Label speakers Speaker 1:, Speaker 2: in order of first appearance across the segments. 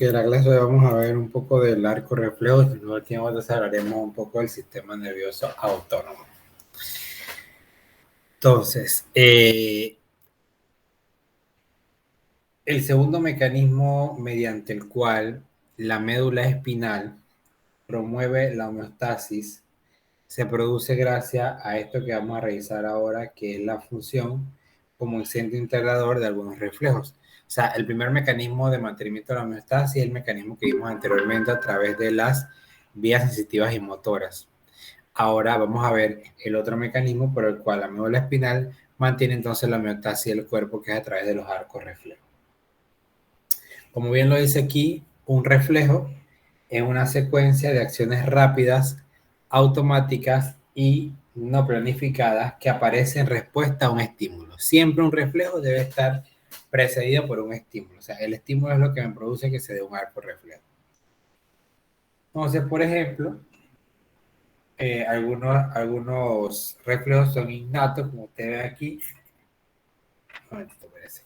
Speaker 1: que en la clase de hoy vamos a ver un poco del arco reflejo y luego aquí hablaremos un poco del sistema nervioso autónomo. Entonces, el segundo mecanismo mediante el cual la médula espinal promueve la homeostasis se produce gracias a esto que vamos a revisar ahora, que es la función como el centro integrador de algunos reflejos. O sea, el primer mecanismo de mantenimiento de la homeostasis es el mecanismo que vimos anteriormente a través de las vías sensitivas y motoras. Ahora vamos a ver el otro mecanismo por el cual la médula espinal mantiene entonces la homeostasis del cuerpo, que es a través de los arcos reflejos. Como bien lo dice aquí, un reflejo es una secuencia de acciones rápidas, automáticas y no planificadas que aparece en respuesta a un estímulo. Siempre un reflejo debe estar precedido por un estímulo. O sea, el estímulo es lo que me produce que se dé un arco reflejo. Entonces, por ejemplo, algunos reflejos son innatos, como usted ve aquí. Un momentito, parece.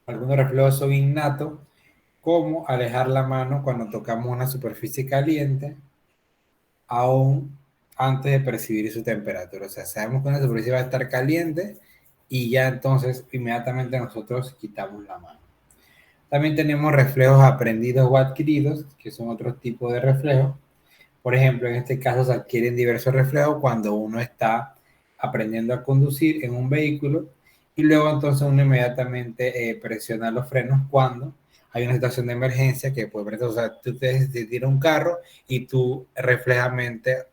Speaker 1: Algunos reflejos son innatos, como alejar la mano cuando tocamos una superficie caliente, aún antes de percibir su temperatura. O sea, sabemos que una superficie va a estar caliente y ya entonces inmediatamente nosotros quitamos la mano. También tenemos reflejos aprendidos o adquiridos, que son otros tipos de reflejos. Por ejemplo, en este caso se adquieren diversos reflejos cuando uno está aprendiendo a conducir en un vehículo y luego entonces uno inmediatamente presiona los frenos cuando hay una situación de emergencia que puede, o sea, tú te tira un carro y tú reflejamente,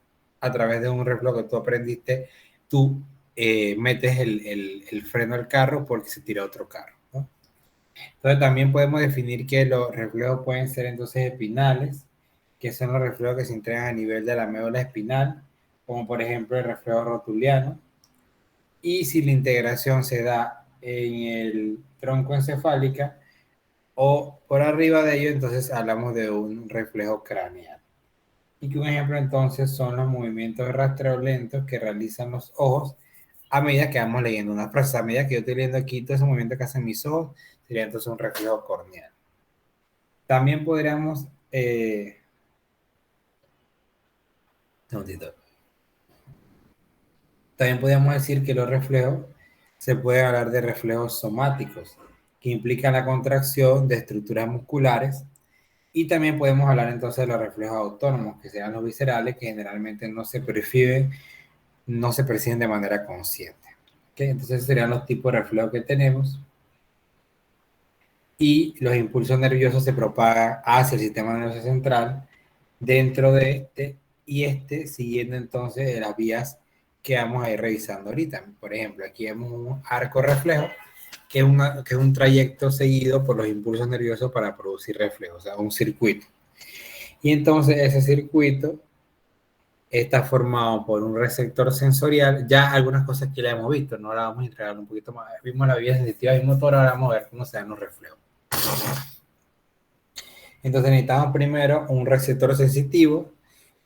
Speaker 1: a través de un reflejo que tú aprendiste, tú metes el freno al carro porque se tira otro carro, ¿no? Entonces también podemos definir que los reflejos pueden ser entonces espinales, que son los reflejos que se entregan a nivel de la médula espinal, como por ejemplo el reflejo rotuliano. Y si la integración se da en el tronco encefálica o por arriba de ello, entonces hablamos de un reflejo craneal. Y que un ejemplo entonces son los movimientos de rastreo lentos que realizan los ojos a medida que vamos leyendo una frase. A medida que yo estoy leyendo aquí, todo ese movimiento que hacen mis ojos sería entonces un reflejo corneal. También podríamos... También podríamos decir que los reflejos, se puede hablar de reflejos somáticos, que implican la contracción de estructuras musculares, y también podemos hablar entonces de los reflejos autónomos, que sean los viscerales, que generalmente no se perciben de manera consciente. ¿Okay? Entonces serían los tipos de reflejos que tenemos. Y los impulsos nerviosos se propagan hacia el sistema nervioso central, dentro de este, y este siguiendo entonces las vías que vamos a ir revisando ahorita. Por ejemplo, aquí vemos un arco reflejo, que es un trayecto seguido por los impulsos nerviosos para producir reflejos, o sea, un circuito. Y entonces ese circuito está formado por un receptor sensorial. Ya algunas cosas que ya hemos visto, no la vamos a entregar un poquito más. Vimos la vía sensitiva y motora, ahora vamos a ver cómo se dan los reflejos. Entonces necesitamos primero un receptor sensitivo,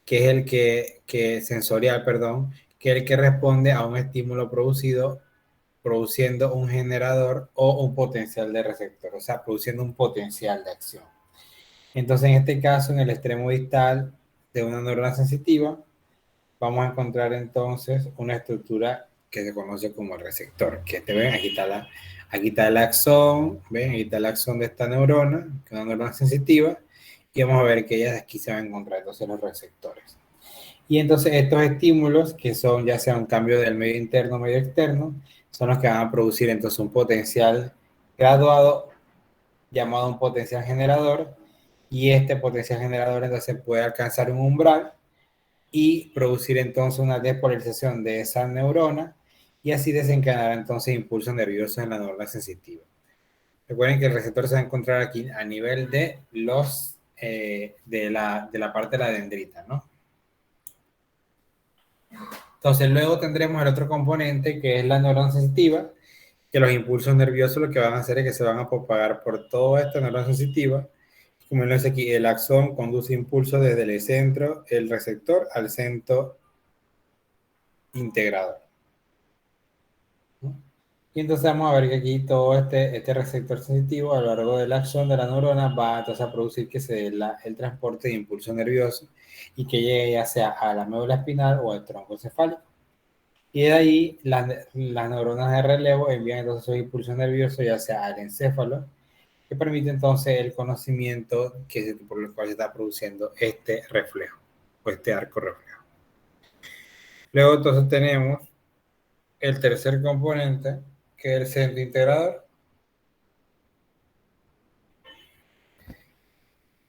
Speaker 1: que es el que sensorial, perdón, que es el que responde a un estímulo produciendo un generador o un potencial de receptor, o sea, produciendo un potencial de acción. Entonces, en este caso, en el extremo distal de una neurona sensitiva, vamos a encontrar entonces una estructura que se conoce como el receptor, que te ven, aquí está el axón, ven, aquí está el axón de esta neurona, que es una neurona sensitiva, y vamos a ver que ellas aquí se van a encontrar entonces los receptores. Y entonces estos estímulos, que son ya sea un cambio del medio interno o medio externo, son los que van a producir entonces un potencial graduado llamado un potencial generador, y este potencial generador entonces puede alcanzar un umbral y producir entonces una despolarización de esa neurona y así desencadenar entonces impulsos nerviosos en la neurona sensitiva. Recuerden que el receptor se va a encontrar aquí a nivel de de la parte de la dendrita, ¿no? Entonces luego tendremos el otro componente, que es la neurona sensitiva, que los impulsos nerviosos lo que van a hacer es que se van a propagar por toda esta neurona sensitiva. Como lo dice aquí, el axón conduce impulsos desde el centro, el receptor, al centro integrador, ¿no? Y entonces vamos a ver que aquí todo este receptor sensitivo a lo largo de la acción de la neurona va entonces a producir que se dé el transporte de impulso nervioso y que llegue ya sea a la médula espinal o al tronco encefálico. Y de ahí las neuronas de relevo envían entonces esos impulsos nerviosos ya sea al encéfalo, que permite entonces el conocimiento por el cual se está produciendo este reflejo o este arco reflejo. Luego entonces tenemos el tercer componente, que es el centro integrador.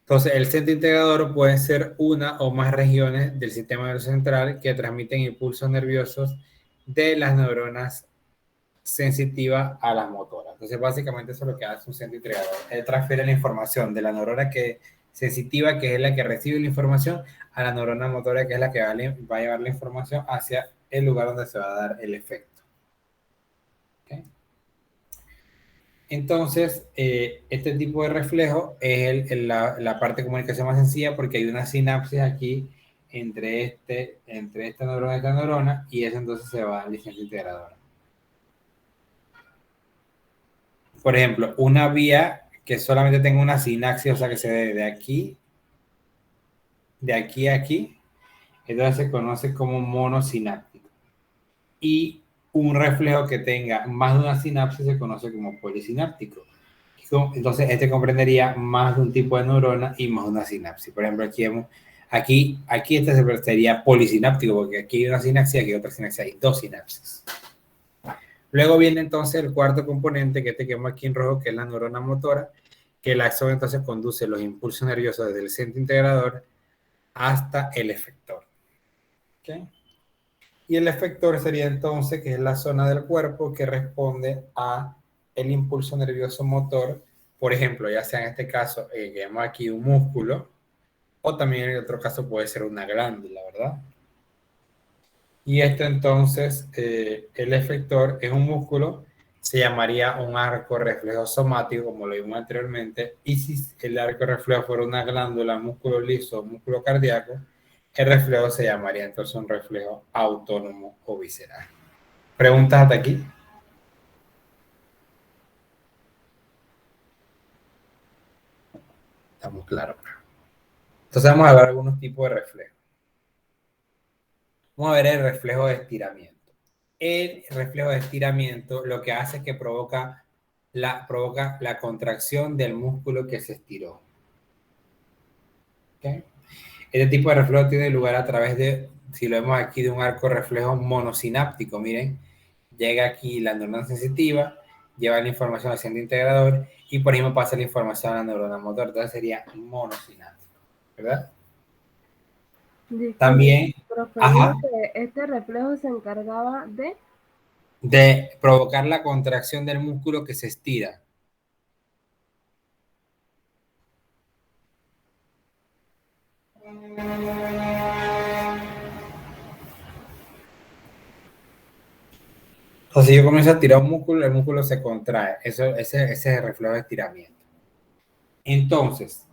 Speaker 1: Entonces, el centro integrador puede ser una o más regiones del sistema nervioso central que transmiten impulsos nerviosos de las neuronas sensitivas a las motoras. Entonces, básicamente eso es lo que hace un centro integrador. Él transfiere la información de la neurona sensitiva, que es la que recibe la información, a la neurona motora, que es la que va a llevar la información hacia el lugar donde se va a dar el efecto. ¿Okay? Entonces, este tipo de reflejo es la parte de comunicación más sencilla porque hay una sinapsis aquí entre esta neurona y esta neurona y eso entonces se va a la licencia integradora. Por ejemplo, una vía que solamente tenga una sinapsis, o sea que se dé de aquí a aquí, entonces se conoce como monosináptico. Y un reflejo que tenga más de una sinapsis se conoce como polisináptico. Entonces, este comprendería más de un tipo de neurona y más de una sinapsis. Por ejemplo, aquí este sería polisináptico, porque aquí hay una sinapsis, aquí hay otra sinapsis, hay dos sinapsis. Luego viene entonces el cuarto componente, que que vemos aquí en rojo, que es la neurona motora, que el axón entonces conduce los impulsos nerviosos desde el centro integrador hasta el efector. ¿Okay? Y el efector sería entonces, que es la zona del cuerpo que responde a el impulso nervioso motor, por ejemplo, ya sea en este caso, que vemos aquí un músculo, o también en otro caso puede ser una glándula, ¿verdad? Y esto entonces, el efector es un músculo, se llamaría un arco reflejo somático, como lo vimos anteriormente, y si el arco reflejo fuera una glándula, músculo liso, músculo cardíaco, el reflejo se llamaría entonces un reflejo autónomo o visceral. ¿Preguntas hasta aquí? Estamos claros. Entonces vamos a ver algunos tipos de reflejos. Vamos a ver el reflejo de estiramiento. El reflejo de estiramiento lo que hace es que provoca la contracción del músculo que se estiró. ¿Okay? Este tipo de reflejo tiene lugar a través de, si lo vemos aquí, de un arco reflejo monosináptico. Miren, llega aquí la neurona sensitiva, lleva la información al centro integrador y por ejemplo pasa la información a la neurona motor. Entonces sería monosináptico, ¿verdad?
Speaker 2: Disculpe,
Speaker 1: También,
Speaker 2: profe, dijo
Speaker 1: ajá,
Speaker 2: que este reflejo se encargaba
Speaker 1: de provocar la contracción del músculo que se estira. O sea, si yo comienzo a estirar un músculo, el músculo se contrae. Ese es el reflejo de estiramiento. Entonces,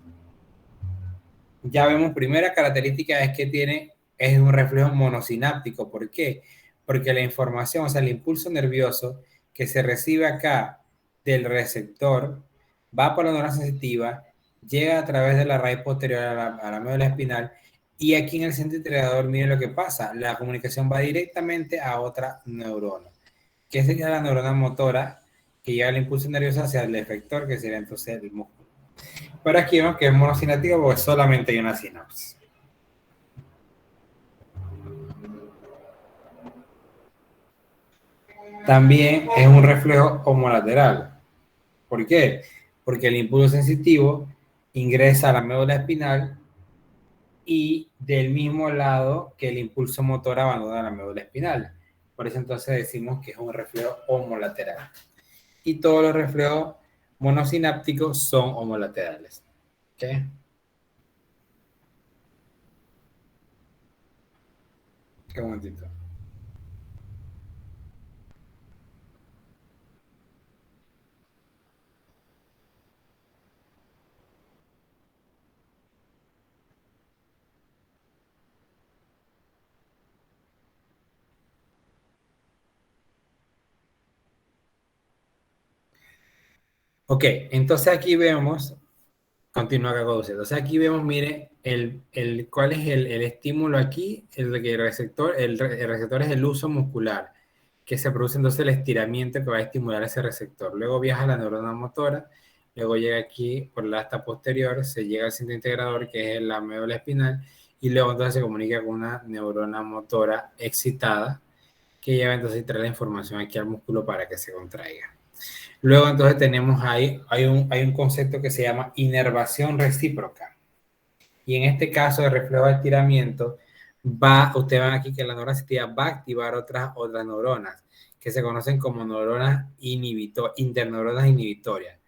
Speaker 1: ya vemos, primera característica es que es un reflejo monosináptico. ¿Por qué? Porque la información, o sea, el impulso nervioso que se recibe acá del receptor va por la neurona sensitiva, llega a través de la raíz posterior a la médula espinal y aquí en el centro integrador, miren lo que pasa, la comunicación va directamente a otra neurona, que sería la neurona motora, que lleva el impulso nervioso hacia el efector, que sería entonces el músculo. Pero aquí vemos que es monosináptico porque solamente hay una sinapsis. También es un reflejo homolateral. ¿Por qué? Porque el impulso sensitivo ingresa a la médula espinal y del mismo lado que el impulso motor abandona la médula espinal. Por eso entonces decimos que es un reflejo homolateral. Y todos los reflejos monosinápticos son homolaterales. ¿Okay? Qué momentito. Ok, entonces aquí vemos, continúa acá con usted. Entonces aquí vemos, mire, cuál es el estímulo aquí, el receptor es el uso muscular, que se produce entonces el estiramiento que va a estimular ese receptor. Luego viaja a la neurona motora, luego llega aquí por la asta posterior, se llega al centro integrador, que es la médula espinal, y luego entonces se comunica con una neurona motora excitada, que lleva entonces y trae la información aquí al músculo para que se contraiga. Luego entonces tenemos ahí, hay un concepto que se llama inervación recíproca. Y en este caso de reflejo de estiramiento, ustedes van aquí que la neurona sensitiva va a activar otras neuronas, que se conocen como interneuronas inhibitorias.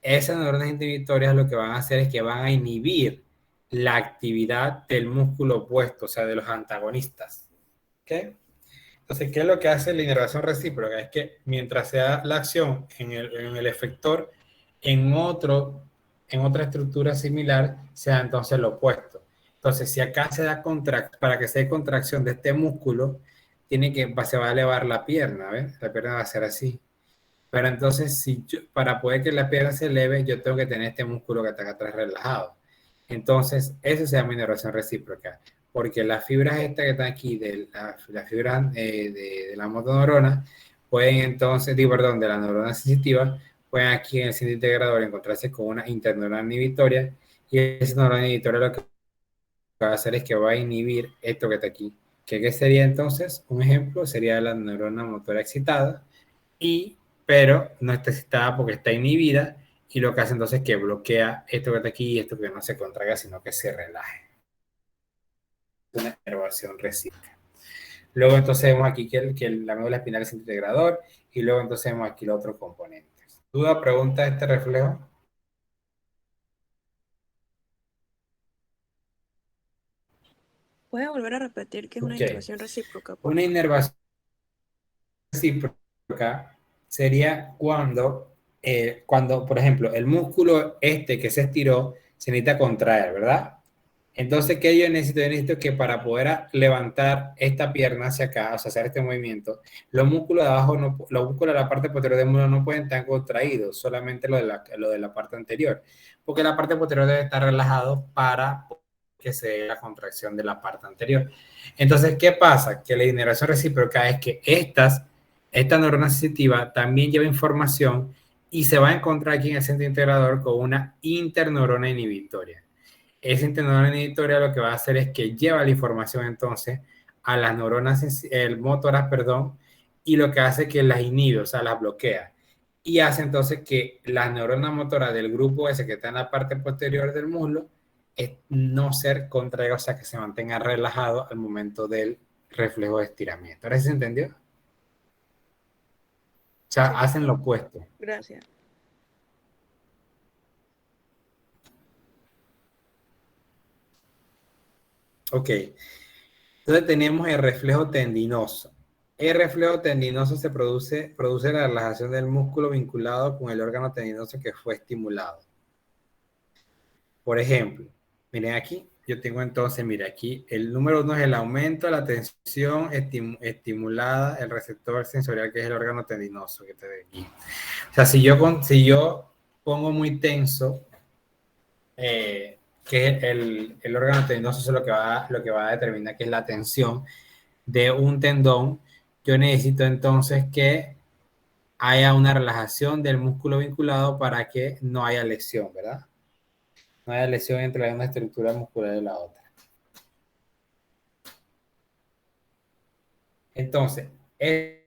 Speaker 1: Esas neuronas inhibitorias lo que van a hacer es que van a inhibir la actividad del músculo opuesto, o sea, de los antagonistas. ¿Ok? Entonces, ¿qué es lo que hace la inervación recíproca? Es que mientras sea la acción en el efector, en otra estructura similar, sea entonces lo opuesto. Entonces, si acá se da para que se dé contracción de este músculo, se va a elevar la pierna, ¿ves? La pierna va a ser así. Pero entonces, para poder que la pierna se eleve, yo tengo que tener este músculo que está acá atrás relajado. Entonces, eso se llama inervación recíproca, porque las fibras estas que están aquí, las fibras de la motoneurona, pueden entonces, perdón, de la neurona sensitiva, pueden aquí en el centro integrador encontrarse con una interneurona inhibitoria, y esa neurona inhibitoria lo que va a hacer es que va a inhibir esto que está aquí. ¿Qué sería entonces? Un ejemplo sería la neurona motora excitada, pero no está excitada porque está inhibida, y lo que hace entonces es que bloquea esto que está aquí y esto que no se contraiga, sino que se relaje. Una inervación recíproca. Luego entonces vemos aquí que la médula espinal es integrador, y luego entonces vemos aquí los otros componentes. ¿Duda, pregunta de este reflejo?
Speaker 3: ¿Puede volver a repetir qué es una
Speaker 1: Ok.
Speaker 3: inervación recíproca, por
Speaker 1: Una
Speaker 3: favor?
Speaker 1: inervación recíproca sería cuando, por ejemplo, el músculo que se estiró se necesita contraer, ¿verdad? Entonces, ¿qué yo necesito? Yo necesito que para poder levantar esta pierna hacia acá, o sea, hacer este movimiento, los músculos de abajo, los músculos de la parte posterior del muslo no pueden estar contraídos, solamente lo de la parte anterior, porque la parte posterior debe estar relajado para que se dé la contracción de la parte anterior. Entonces, ¿qué pasa? Que la inervación recíproca es que esta neurona sensitiva también lleva información y se va a encontrar aquí en el centro integrador con una interneurona inhibitoria. Esa interneurona inhibitoria lo que va a hacer es que lleva la información entonces a las neuronas motoras, perdón, y lo que hace es que las inhibe, o sea, las bloquea. Y hace entonces que las neuronas motoras del grupo S que está en la parte posterior del muslo no ser contraída, o sea, que se mantenga relajado al momento del reflejo de estiramiento. ¿Ahora sí se entendió? O sea,
Speaker 3: Sí,
Speaker 1: hacen lo opuesto.
Speaker 3: gracias.
Speaker 1: Ok. Entonces tenemos el reflejo tendinoso. El reflejo tendinoso produce la relajación del músculo vinculado con el órgano tendinoso que fue estimulado. Por ejemplo, miren aquí, yo tengo entonces, mire aquí, el número 1 es el aumento de la tensión estimulada, el receptor sensorial, que es el órgano tendinoso que te ve aquí. O sea, si yo pongo muy tenso, que el órgano tendinoso es lo que va a determinar que es la tensión de un tendón, yo necesito entonces que haya una relajación del músculo vinculado para que no haya lesión, ¿verdad? No haya lesión entre una estructura muscular y la otra. Entonces, el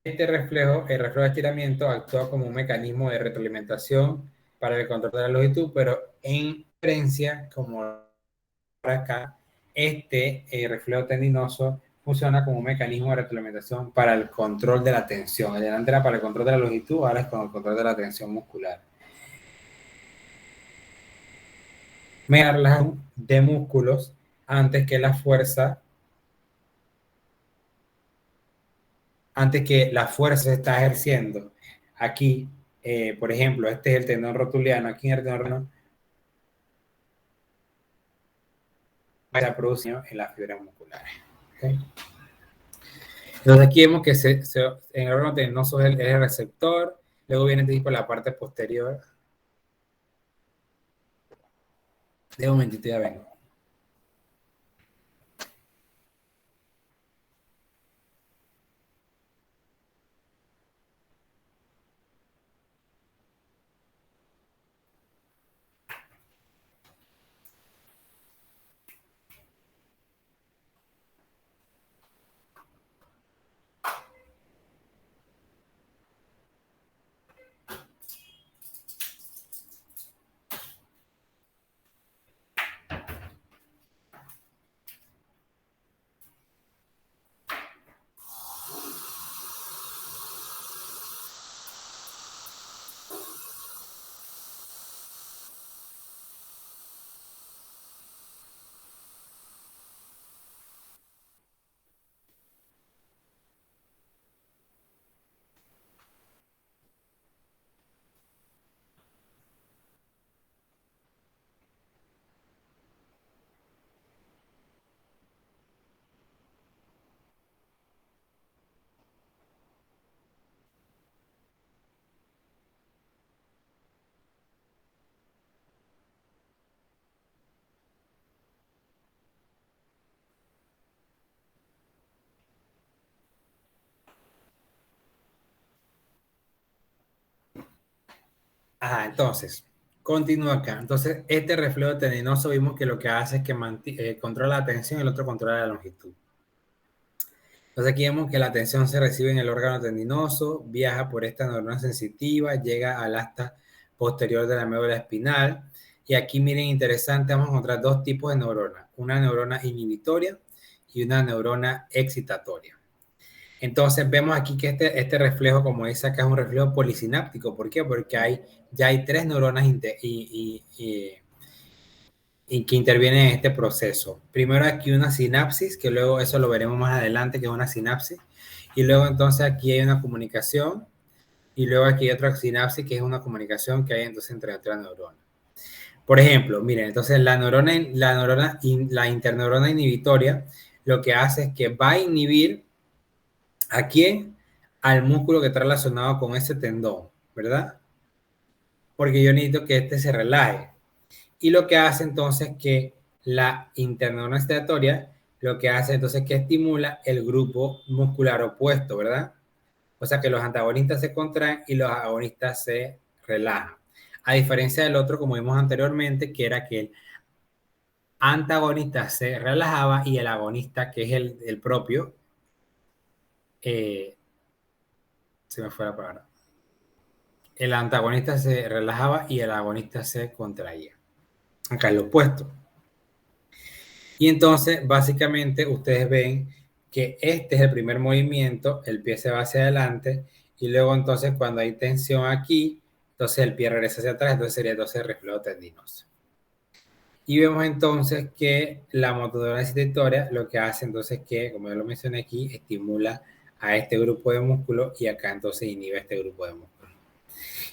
Speaker 1: reflejo de estiramiento actúa como un mecanismo de retroalimentación para el control de la longitud, pero en diferencia, como acá, reflejo tendinoso funciona como un mecanismo de retroalimentación para el control de la tensión. El delante era para el control de la longitud, ahora es con el control de la tensión muscular. Me relajan de músculos antes que la fuerza, antes que la fuerza se está ejerciendo. Aquí, por ejemplo, este es el tendón rotuliano. Aquí en el tendón rotuliano se produce en las fibras musculares. ¿Okay? Entonces aquí vemos que en el órgano tendinoso es el receptor, Luego viene tipo la parte posterior. De un momentito, ya vengo. Ajá, entonces, continúa acá. Entonces, este reflejo tendinoso vimos que lo que hace es que controla la tensión y el otro controla la longitud. Entonces, aquí vemos que la tensión se recibe en el órgano tendinoso, viaja por esta neurona sensitiva, llega al asta posterior de la médula espinal. Y aquí, miren, interesante, vamos a encontrar dos tipos de neuronas. Una neurona inhibitoria y una neurona excitatoria. Entonces vemos aquí que este reflejo, como dice acá, es un reflejo polisináptico. ¿Por qué? Porque ya hay tres neuronas y que intervienen en este proceso. Primero aquí una sinapsis, que luego eso lo veremos más adelante, que es una sinapsis. Y luego entonces aquí hay una comunicación. Y luego aquí hay otra sinapsis, que es una comunicación que hay entonces entre otras neuronas. Por ejemplo, miren, entonces la interneurona inhibitoria lo que hace es que va a inhibir ¿a quién? Al músculo que está relacionado con ese tendón, ¿verdad? Porque yo necesito que este se relaje. Y lo que hace entonces que la interneurona excitatoria, lo que hace entonces que estimula el grupo muscular opuesto, ¿verdad? O sea que los antagonistas se contraen y los agonistas se relajan. A diferencia del otro, como vimos anteriormente, que era que el antagonista se relajaba y el agonista, que es el propio, se me fue la palabra. El antagonista se relajaba y el agonista se contraía. Acá es lo opuesto. Y entonces, básicamente, ustedes ven que este es el primer movimiento, el pie se va hacia adelante y luego entonces cuando hay tensión aquí, entonces el pie regresa hacia atrás, entonces sería entonces el reflejo tendinoso. Y vemos entonces que la motoneurona excitatoria lo que hace entonces que, como yo lo mencioné aquí, estimula a este grupo de músculos y acá entonces inhibe este grupo de músculos.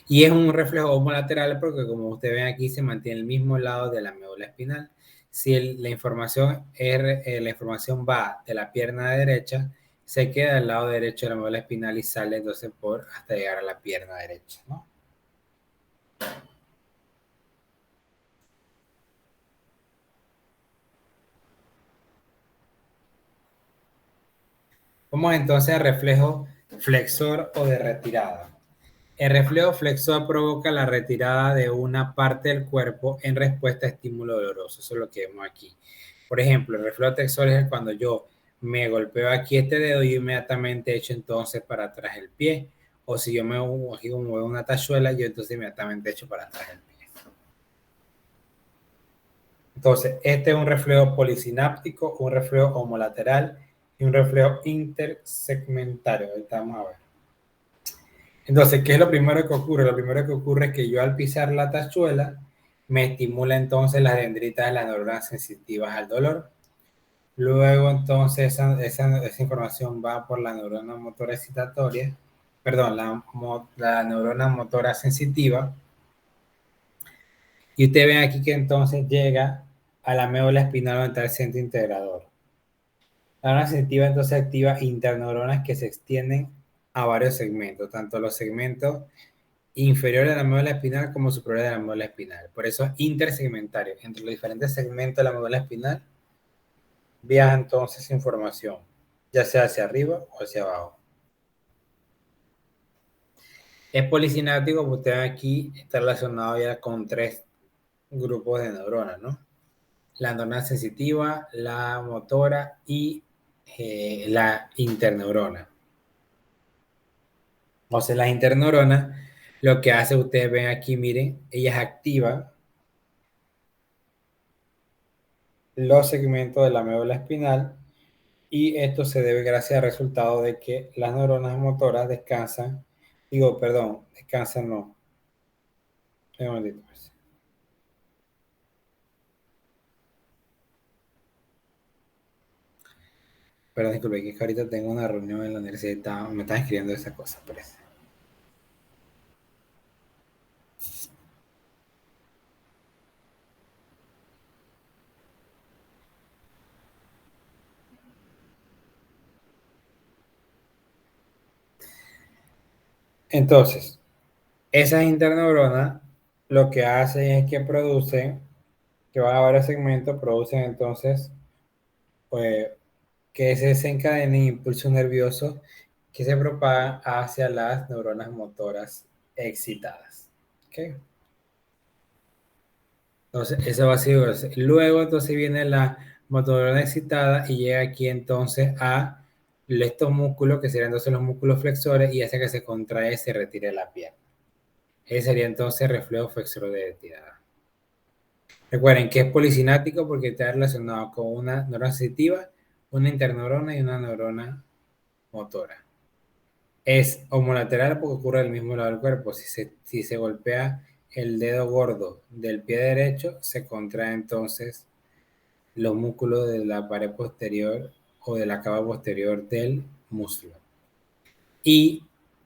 Speaker 1: Y es un reflejo homolateral porque como ustedes ven aquí se mantiene el mismo lado de la médula espinal. Si la información va de la pierna derecha, se queda al lado derecho de la médula espinal y sale entonces hasta llegar a la pierna derecha, ¿no? Vamos entonces al reflejo flexor o de retirada. El reflejo flexor provoca la retirada de una parte del cuerpo en respuesta a estímulo doloroso. Eso es lo que vemos aquí. Por ejemplo, el reflejo flexor es cuando yo me golpeo aquí este dedo y inmediatamente echo entonces para atrás el pie. O si yo me muevo aquí como muevo una tachuela, yo entonces inmediatamente echo para atrás el pie. Entonces, este es un reflejo polisináptico, un reflejo homolateral y un reflejo intersegmentario. Ahorita vamos a ver. Entonces, ¿qué es lo primero que ocurre? Lo primero que ocurre es que yo al pisar la tachuela me estimula entonces las dendritas de las neuronas sensitivas al dolor. Luego entonces esa información va por la neurona motora excitatoria, perdón, la neurona motora sensitiva. Y usted ve aquí que entonces llega a la médula espinal donde está el centro integrador. La neurona sensitiva entonces activa interneuronas que se extienden a varios segmentos, tanto los segmentos inferior de la médula espinal como superior de la médula espinal. Por eso es intersegmentario. Entre los diferentes segmentos de la médula espinal viaja entonces información, ya sea hacia arriba o hacia abajo. Es polisináptico porque usted aquí está relacionado ya con 3 grupos de neuronas, ¿no? La neurona sensitiva, la motora y la interneurona. O sea, las interneuronas, lo que hace, ustedes ven aquí, miren, ellas activan los segmentos de la médula espinal y esto se debe gracias al resultado de que las neuronas motoras descansan, descansan no. Un momentito, pues. Perdón, disculpe, que ahorita tengo una reunión en la universidad, me están escribiendo esa cosa, parece. Entonces, esas interneuronas lo que hacen es que producen, que van a varios segmentos, producen entonces, pues, que se desencadenen impulsos nerviosos que se propagan hacia las neuronas motoras excitadas. ¿Ok? Entonces, eso va a ser. Luego, entonces viene la motorneurona excitada y llega aquí entonces a estos músculos, que serían entonces los músculos flexores, y hace que se contrae y se retire la pierna. Ese sería entonces reflejo flexor de retirada. Recuerden que es policinático porque está relacionado con una neurona sensitiva, una interneurona y una neurona motora. Es homolateral porque ocurre al mismo lado del cuerpo. Si se golpea el dedo gordo del pie derecho, se contrae entonces los músculos de la pared posterior o de la cava posterior del muslo. Y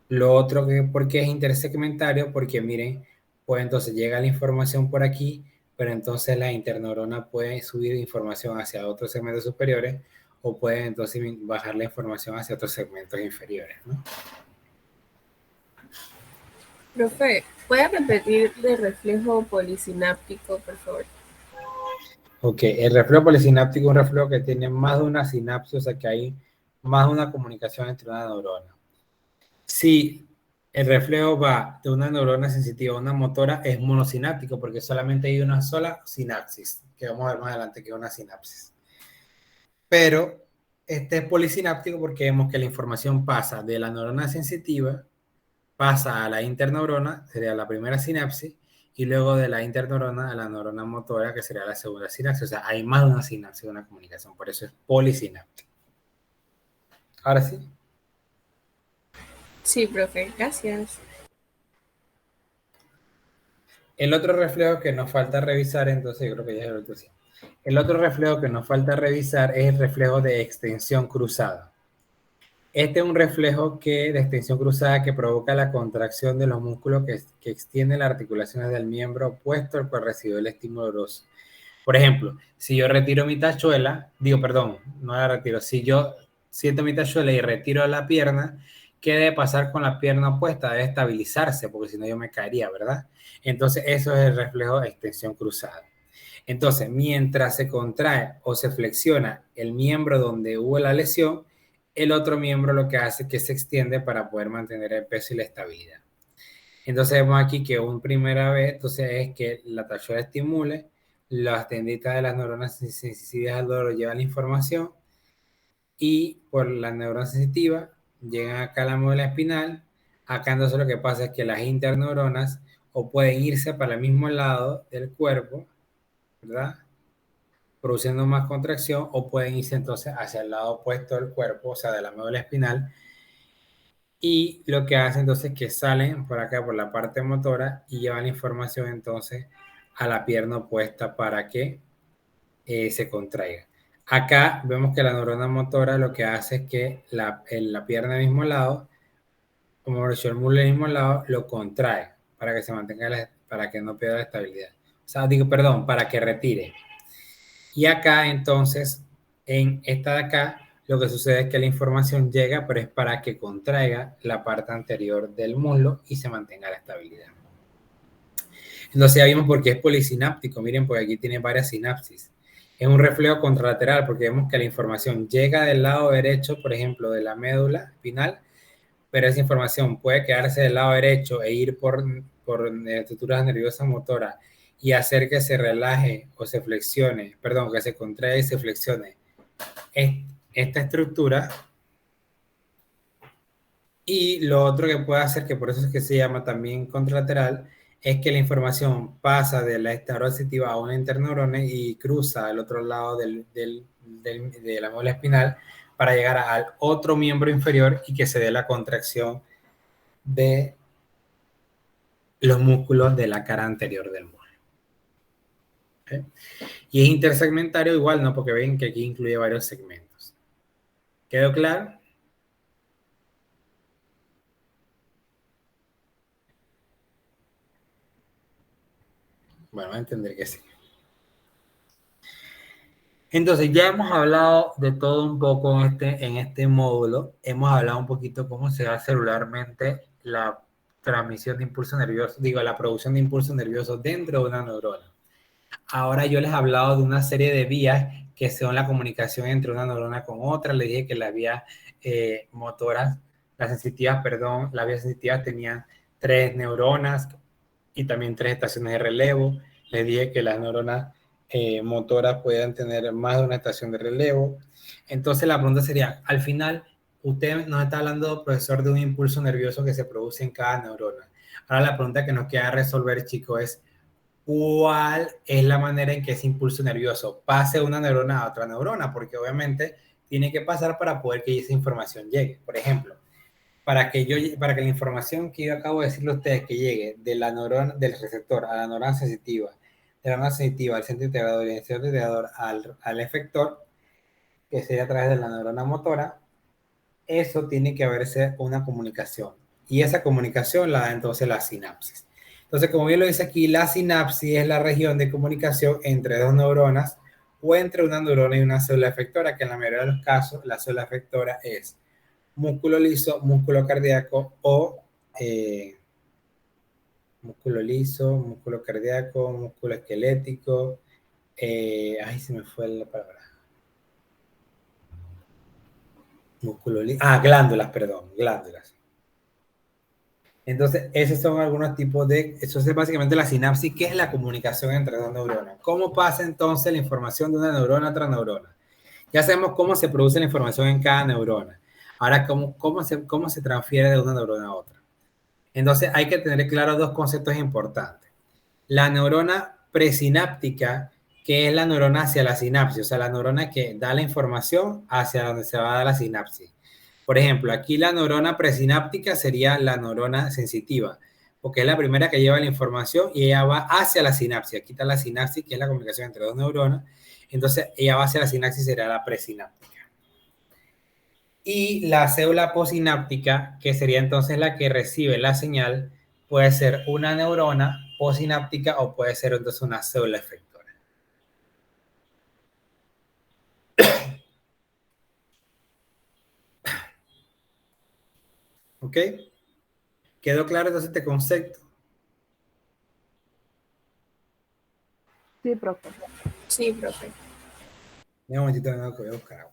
Speaker 1: lo otro que, porque es intersegmentario, porque miren, pues entonces llega la información por aquí, pero entonces la interneurona puede subir información hacia otros segmentos superiores o puede entonces bajar la información hacia otros segmentos inferiores, ¿no?
Speaker 2: Profe, ¿puede repetir de reflejo polisináptico, por favor?
Speaker 1: Ok, el reflejo polisináptico es un reflejo que tiene más de una sinapsis, o sea que hay más de una comunicación entre una neurona. Si el reflejo va de una neurona sensitiva a una motora, es monosináptico porque solamente hay una sola sinapsis, que vamos a ver más adelante que es una sinapsis. Pero este es polisináptico porque vemos que la información pasa de la neurona sensitiva, pasa a la interneurona, sería la primera sinapsis, y luego de la interneurona a la neurona motora, que sería la segunda sinapsis. O sea, hay más de una sinapsis de una comunicación, por eso es polisináptico. Ahora sí.
Speaker 2: Sí, profe, gracias.
Speaker 1: El otro reflejo que nos falta revisar, entonces yo creo que ya es el otro sí. El otro reflejo que nos falta revisar es el reflejo de extensión cruzada. Este es un reflejo de extensión cruzada que provoca la contracción de los músculos que extienden las articulaciones del miembro opuesto al cual recibió el estímulo doloroso. Por ejemplo, si yo retiro mi tachuela, no la retiro, si yo siento mi tachuela y retiro la pierna, ¿qué debe pasar con la pierna opuesta? Debe estabilizarse, porque si no yo me caería, ¿verdad? Entonces eso es el reflejo de extensión cruzada. Entonces, mientras se contrae o se flexiona el miembro donde hubo la lesión, el otro miembro lo que hace es que se extiende para poder mantener el peso y la estabilidad. Entonces vemos aquí que una primera vez, entonces es que la tachuela estimule, las tenditas de las neuronas sensitivas al dolor llevan la información y por la neurona sensitiva llegan acá a la médula espinal. Acá entonces lo que pasa es que las interneuronas o pueden irse para el mismo lado del cuerpo, ¿verdad? Produciendo más contracción, o pueden irse entonces hacia el lado opuesto del cuerpo, o sea, de la médula espinal, y lo que hace entonces es que salen por acá, por la parte motora, y llevan la información entonces a la pierna opuesta para que se contraiga. Acá vemos que la neurona motora lo que hace es que la pierna del mismo lado, como el músculo del mismo lado, lo contrae para que se mantenga, para que no pierda la estabilidad. O sea, para que retire. Y acá entonces, en esta de acá, lo que sucede es que la información llega, pero es para que contraiga la parte anterior del muslo y se mantenga la estabilidad. Entonces ya vimos por qué es polisináptico. Miren, porque aquí tiene varias sinapsis. Es un reflejo contralateral porque vemos que la información llega del lado derecho, por ejemplo, de la médula espinal, pero esa información puede quedarse del lado derecho e ir por estructuras nerviosas motoras y hacer que se relaje o se flexione, perdón, que se contraiga y se flexione esta estructura. Y lo otro que puede hacer, que por eso es que se llama también contralateral, es que la información pasa de la estadura sensitiva a una interneurona y cruza al otro lado de la médula espinal para llegar al otro miembro inferior y que se dé la contracción de los músculos de la cara anterior del muslo. ¿Okay? Y es intersegmentario igual, ¿no? Porque ven que aquí incluye varios segmentos. ¿Quedó claro? Bueno, a entender que sí. Entonces, ya hemos hablado de todo un poco en este módulo. Hemos hablado un poquito cómo se da celularmente la transmisión de impulso nervioso, la producción de impulso nervioso dentro de una neurona. Ahora yo les he hablado de una serie de vías que son la comunicación entre una neurona con otra. Les dije que las vías motoras, las vías sensitivas tenían 3 neuronas y también 3 estaciones de relevo. Les dije que las neuronas motoras pueden tener más de una estación de relevo. Entonces la pregunta sería, al final, usted nos está hablando, profesor, de un impulso nervioso que se produce en cada neurona. Ahora la pregunta que nos queda resolver, chicos, es ¿cuál es la manera en que ese impulso nervioso pase de una neurona a otra neurona? Porque obviamente tiene que pasar para poder que esa información llegue. Por ejemplo, para que la información que yo acabo de decirle a ustedes que llegue de la neurona, del receptor a la neurona sensitiva, de la neurona sensitiva al centro integrador y del centro integrador al efector, que sería a través de la neurona motora, eso tiene que haberse una comunicación. Y esa comunicación la da entonces la sinapsis. Entonces, como bien lo dice aquí, la sinapsis es la región de comunicación entre dos neuronas o entre una neurona y una célula efectora, que en la mayoría de los casos la célula efectora es músculo liso, músculo cardíaco o músculo liso, músculo cardíaco, músculo esquelético. Ay, se me fue la palabra. Glándulas. Entonces, esos son algunos tipos eso es básicamente la sinapsis, que es la comunicación entre dos neuronas. ¿Cómo pasa entonces la información de una neurona a otra neurona? Ya sabemos cómo se produce la información en cada neurona. Ahora, ¿cómo se transfiere de una neurona a otra? Entonces, hay que tener claro 2 conceptos importantes. La neurona presináptica, que es la neurona hacia la sinapsis, o sea, la neurona que da la información hacia donde se va a dar la sinapsis. Por ejemplo, aquí la neurona presináptica sería la neurona sensitiva, porque es la primera que lleva la información y ella va hacia la sinapsis. Aquí está la sinapsis, que es la comunicación entre dos neuronas. Entonces, ella va hacia la sinapsis, sería la presináptica. Y la célula posináptica, que sería entonces la que recibe la señal, puede ser una neurona posináptica o puede ser entonces una célula efectora. ¿Ok? ¿Quedó claro entonces este concepto?
Speaker 2: Sí, profe. Sí, profe.
Speaker 1: Un momentito, no, que voy a buscar agua.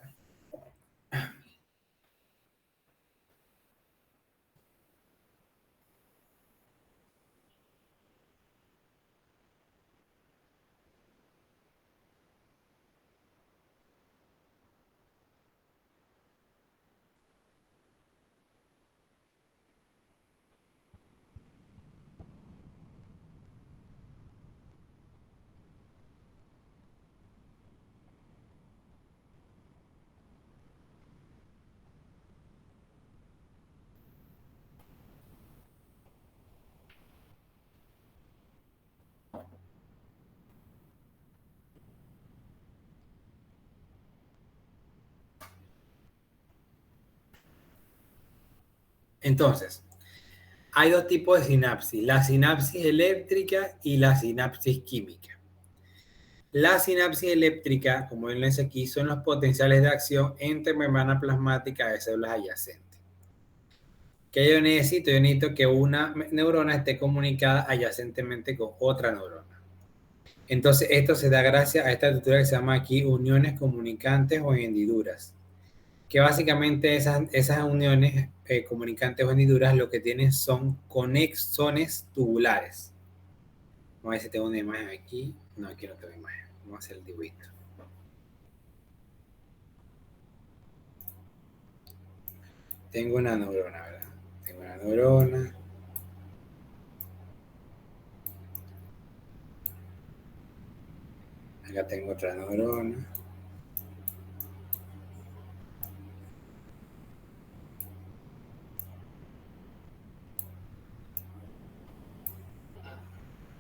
Speaker 1: Entonces, hay 2 tipos de sinapsis, la sinapsis eléctrica y la sinapsis química. La sinapsis eléctrica, como él dice aquí, son los potenciales de acción entre membrana plasmática de células adyacentes. ¿Qué yo necesito? Yo necesito que una neurona esté comunicada adyacentemente con otra neurona. Entonces, esto se da gracias a esta estructura que se llama aquí uniones comunicantes o hendiduras. Que básicamente esas uniones comunicantes o hendiduras lo que tienen son conexones tubulares. Vamos a ver si tengo una imagen aquí. No, aquí no tengo imagen. Vamos a hacer el dibujito. Tengo una neurona, ¿verdad? Tengo una neurona. Acá tengo otra neurona.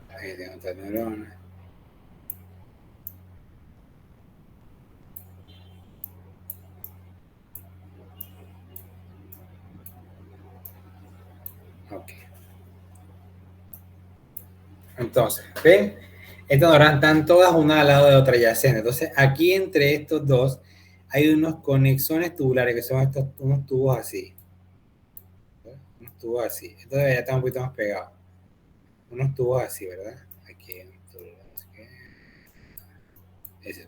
Speaker 1: Ahí tengo otra neurona. Ok. Entonces, ¿ven? Estas neuronas están todas una al lado de otra adyacente. Entonces, aquí entre estos dos hay unos conexones tubulares que son estos, unos tubos así. Unos tubos así. Esto ya está un poquito más pegado. Unos tubos así, ¿verdad? Aquí hay unos tubos así. Etc.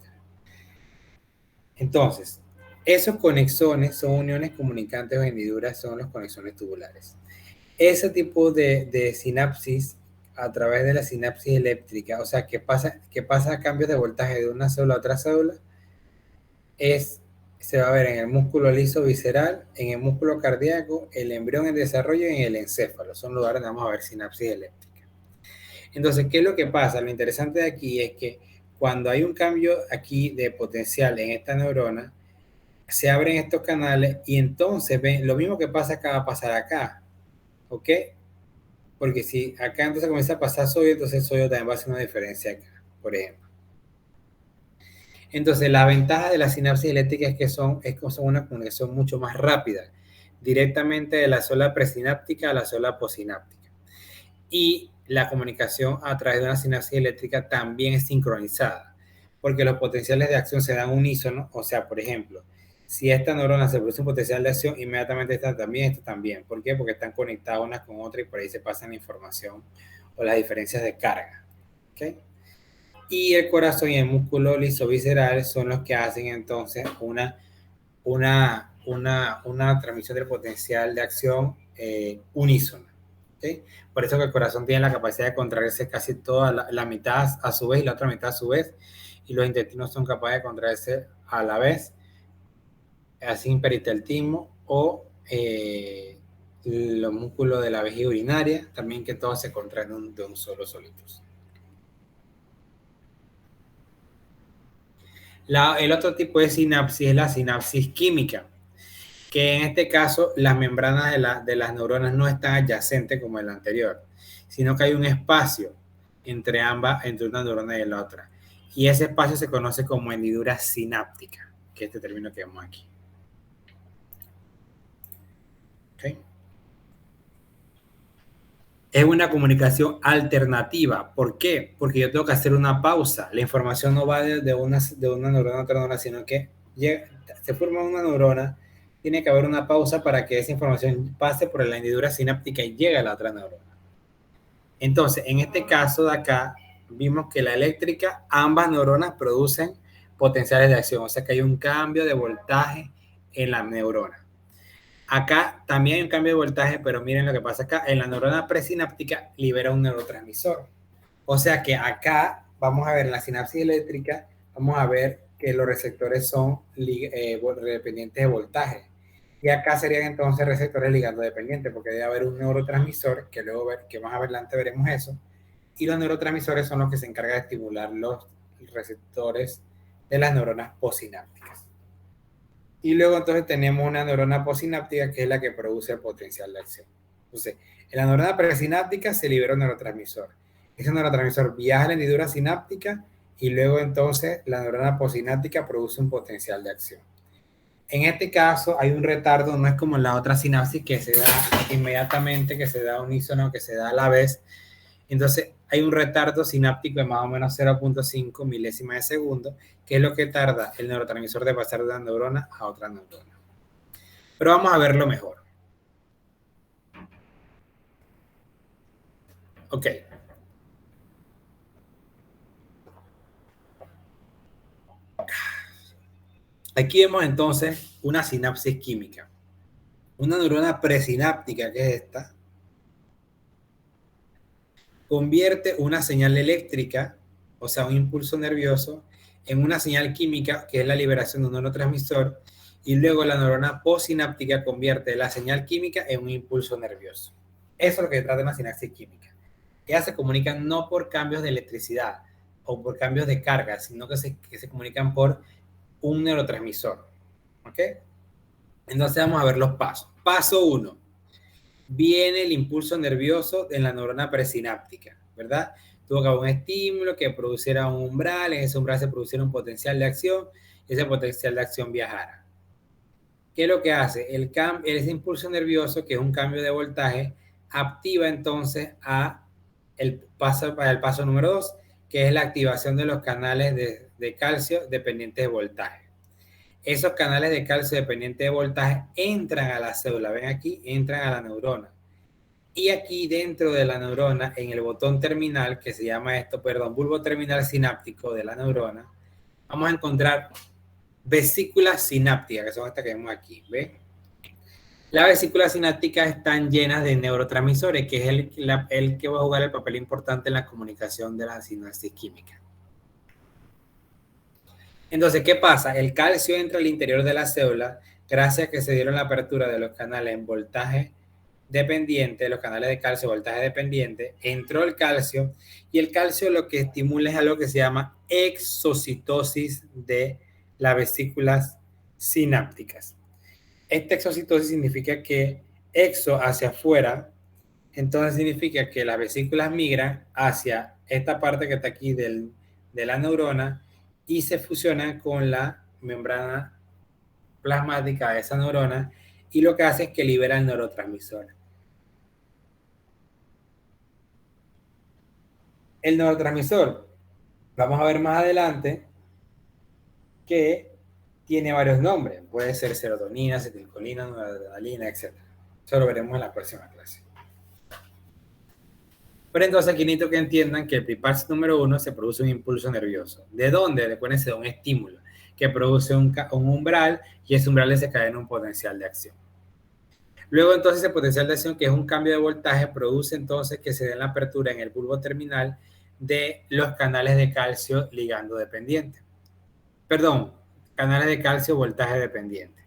Speaker 1: Entonces, esos conexones son uniones comunicantes o hendiduras, son los conexones tubulares. Ese tipo de sinapsis a través de la sinapsis eléctrica, o sea, que pasa cambios de voltaje de una célula a otra célula, se va a ver en el músculo liso visceral, en el músculo cardíaco, el embrión en desarrollo y en el encéfalo. Son lugares donde vamos a ver sinapsis eléctrica. Entonces, ¿qué es lo que pasa? Lo interesante de aquí es que cuando hay un cambio aquí de potencial en esta neurona, se abren estos canales y entonces ven lo mismo que pasa acá va a pasar acá. ¿Ok? Porque si acá entonces comienza a pasar sodio, entonces sodio también va a hacer una diferencia acá, por ejemplo. Entonces, la ventaja de la sinapsis eléctrica es que son una comunicación mucho más rápida, directamente de la célula presináptica a la célula posináptica. Y la comunicación a través de una sinapsis eléctrica también es sincronizada, porque los potenciales de acción se dan unísono, o sea, por ejemplo, si esta neurona se produce un potencial de acción, inmediatamente esta también. ¿Por qué? Porque están conectadas unas con otras y por ahí se pasan la información o las diferencias de carga. ¿Okay? Y el corazón y el músculo lisovisceral son los que hacen entonces una transmisión del potencial de acción unísona. ¿Okay? Por eso que el corazón tiene la capacidad de contraerse casi toda la mitad a su vez y la otra mitad a su vez, y los intestinos son capaces de contraerse a la vez, así peristaltismo o los músculos de la vejiga urinaria, también que todos se contraen de un solo solitos. El otro tipo de sinapsis es la sinapsis química, que en este caso las membranas de las neuronas no están adyacentes como el anterior, sino que hay un espacio entre una neurona y la otra. Y ese espacio se conoce como hendidura sináptica, que es este término que vemos aquí. ¿Okay? Es una comunicación alternativa. ¿Por qué? Porque yo tengo que hacer una pausa. La información no va de una neurona a otra neurona, sino que se forma una neurona, tiene que haber una pausa para que esa información pase por la hendidura sináptica y llegue a la otra neurona. Entonces, en este caso de acá, vimos que la eléctrica, ambas neuronas producen potenciales de acción, o sea que hay un cambio de voltaje en la neurona. Acá también hay un cambio de voltaje, pero miren lo que pasa acá. En la neurona presináptica libera un neurotransmisor. O sea que acá vamos a ver en la sinapsis eléctrica, vamos a ver que los receptores son dependientes de voltaje. Y acá serían entonces receptores ligando dependientes, porque debe haber un neurotransmisor, que luego que más adelante veremos eso. Y los neurotransmisores son los que se encargan de estimular los receptores de las neuronas posinápticas. Y luego entonces tenemos una neurona posináptica que es la que produce el potencial de acción. Entonces, en la neurona presináptica se libera un neurotransmisor. Ese neurotransmisor viaja a la hendidura sináptica y luego entonces la neurona posináptica produce un potencial de acción. En este caso hay un retardo, no es como en la otra sinapsis que se da inmediatamente, que se da unísono, que se da a la vez. Entonces, hay un retardo sináptico de más o menos 0.5 milésimas de segundo, que es lo que tarda el neurotransmisor de pasar de una neurona a otra neurona. Pero vamos a verlo mejor. Ok. Aquí vemos entonces una sinapsis química. Una neurona presináptica, que es esta, convierte una señal eléctrica, o sea, un impulso nervioso, en una señal química, que es la liberación de un neurotransmisor, y luego la neurona postsináptica convierte la señal química en un impulso nervioso. Eso es lo que trata de una sinapsis química. Ellas se comunican no por cambios de electricidad o por cambios de carga, sino que se comunican por un neurotransmisor. ¿Ok? Entonces vamos a ver los pasos. Paso 1. Viene el impulso nervioso en la neurona presináptica, ¿verdad? Tuvo que haber un estímulo que produciera un umbral, en ese umbral se produciera un potencial de acción y ese potencial de acción viajara. ¿Qué es lo que hace? Ese impulso nervioso, que es un cambio de voltaje, activa entonces el paso número 2, que es la activación de los canales de calcio dependientes de voltaje. Esos canales de calcio dependientes de voltaje entran a la célula, ven aquí, entran a la neurona. Y aquí dentro de la neurona, en el botón terminal, que se llama bulbo terminal sináptico de la neurona, vamos a encontrar vesículas sinápticas, que son estas que vemos aquí, ¿ven? Las vesículas sinápticas están llenas de neurotransmisores, que es el que va a jugar el papel importante en la comunicación de la sinapsis química. Entonces, ¿qué pasa? El calcio entra al interior de la célula gracias a que se dieron la apertura de los canales en voltaje dependiente, los canales de calcio voltaje dependiente, entró el calcio y el calcio lo que estimula es algo que se llama exocitosis de las vesículas sinápticas. Esta exocitosis significa que exo hacia afuera, entonces significa que las vesículas migran hacia esta parte que está aquí de la neurona y se fusionan con la membrana plasmática de esa neurona y lo que hace es que libera el neurotransmisor. El neurotransmisor, vamos a ver más adelante que tiene varios nombres. Puede ser serotonina, acetilcolina, noradrenalina, etc. Eso lo veremos en la próxima clase. Pero entonces aquí necesito que entiendan que el paso número 1 se produce un impulso nervioso. ¿De dónde? Recuérdense de un estímulo que produce un umbral y ese umbral desencadena un potencial de acción. Luego entonces ese potencial de acción, que es un cambio de voltaje, produce entonces que se dé la apertura en el bulbo terminal de los canales de calcio ligando dependiente. Perdón, canales de calcio voltaje dependiente.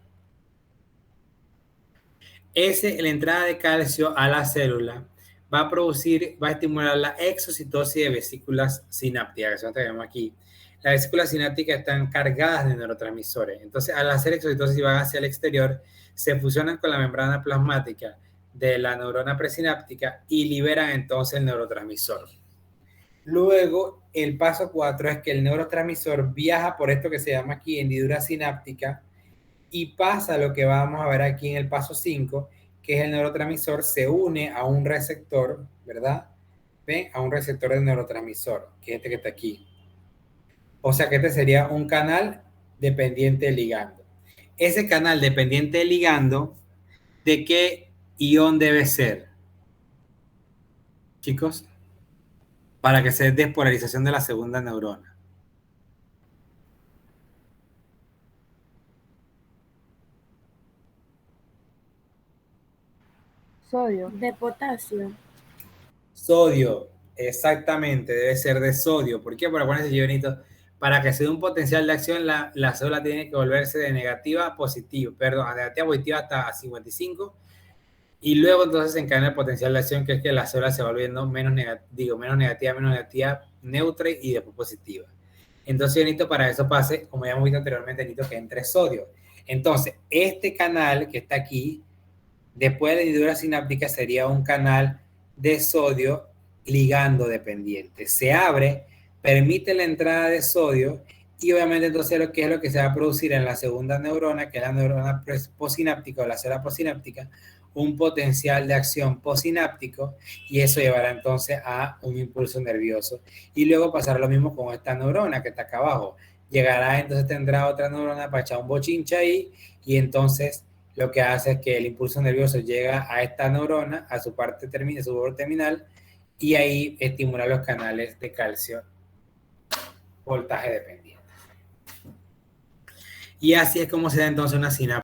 Speaker 1: La entrada de calcio a la célula va a estimular la exocitosis de vesículas sinápticas, que son las que vemos aquí. Las vesículas sinápticas están cargadas de neurotransmisores. Entonces, al hacer exocitosis y van hacia el exterior, se fusionan con la membrana plasmática de la neurona presináptica y liberan entonces el neurotransmisor. Luego, el paso 4 es que el neurotransmisor viaja por esto que se llama aquí hendidura sináptica y pasa lo que vamos a ver aquí en el paso 5, que es el neurotransmisor se une a un receptor, ¿verdad? ¿Ven? A un receptor de neurotransmisor, que es este que está aquí. O sea que este sería un canal dependiente de ligando. Ese canal dependiente de ligando, ¿de qué ion debe ser? Chicos, para que se dé despolarización de la segunda neurona.
Speaker 2: Sodio. De potasio.
Speaker 1: Sodio, exactamente, debe ser de sodio. ¿Por qué? Por acuérdense, Jonito, para que se dé un potencial de acción, la célula tiene que volverse de negativa a positiva, perdón, a negativa a positiva hasta 55, y luego entonces se encadena el potencial de acción, que es que la célula se va volviendo menos negativa, neutra y después positiva. Entonces yo necesito, para eso pase, como ya hemos visto anteriormente, necesito que entre sodio. Entonces, este canal que está aquí, después de la hendidura sináptica, sería un canal de sodio ligando dependiente. Se abre, permite la entrada de sodio y obviamente entonces ¿qué es lo que se va a producir en la segunda neurona, que es la neurona postsináptica o la célula postsináptica? un potencial de acción postsináptico y eso llevará entonces a un impulso nervioso. Y luego pasará lo mismo con esta neurona que está acá abajo. Llegará, entonces tendrá otra neurona para echar un bochinche ahí y entonces lo que hace es que el impulso nervioso llega a esta neurona, a su parte terminal, su borde terminal, y ahí estimula los canales de calcio voltaje dependiente. Y así es como se da entonces una sinapsis